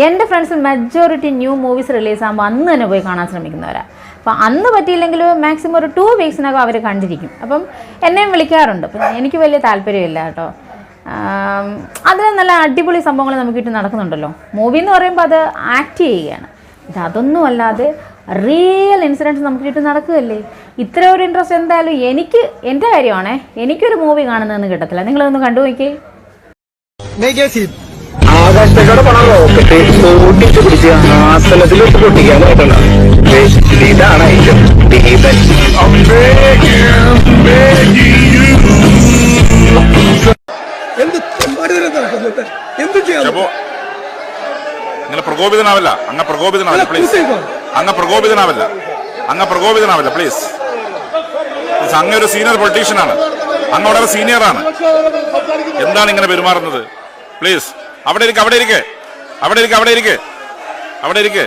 എൻ്റെ friends majority new movies റിലീസാകുമ്പോൾ അന്ന് തന്നെ പോയി കാണാൻ ശ്രമിക്കുന്നവരാണ്. അപ്പോൾ അന്ന് പറ്റിയില്ലെങ്കിൽ മാക്സിമം ഒരു 2 വീക്സിനകം അവർ കണ്ടിരിക്കും. അപ്പം എന്നെയും വിളിക്കാറുണ്ട്. അപ്പം എനിക്ക് വലിയ താല്പര്യമില്ല കേട്ടോ. അതിന് നല്ല അടിപൊളി സംഭവങ്ങൾ നമുക്ക് ചുറ്റും നടക്കുന്നുണ്ടല്ലോ. മൂവി എന്ന് പറയുമ്പോൾ അത് ആക്ട് ചെയ്യുകയാണ്. അതൊന്നും അല്ലാതെ റിയൽ ഇൻസിഡൻസ് നമുക്ക് ചുറ്റും നടക്കുകയല്ലേ. ഇത്ര ഒരു ഇൻട്രസ്റ്റ് എന്തായാലും എൻ്റെ കാര്യമാണേ, എനിക്കൊരു മൂവി കാണുന്നതെന്ന് കിട്ടത്തില്ല. നിങ്ങളതൊന്ന് കണ്ടു നോക്കിയേ. ആകാശത്തേക്കാട് പണം റോക്കറ്റ് ഓട്ടിച്ച് പിടിച്ച് ആസനത്തിലിട്ട് പൊട്ടിക്കാൻ പറ്റണം. ഇതാണ് ഐറ്റം ദീപൻ. നിങ്ങൾ പ്രകോപിതനാവില്ല. അങ്ങ് പ്രകോപിതനാവില്ല പ്ലീസ്. അങ്ങ് പ്രകോപിതനാവില്ല പ്ലീസ്. അങ്ങ് ഒരു സീനിയർ പൊളിറ്റീഷ്യനാണ്. അങ്ങ് വളരെ സീനിയറാണ്. എന്താണ് ഇങ്ങനെ പെരുമാറുന്നത്? പ്ലീസ് അവിടെ ഇരിക്കെ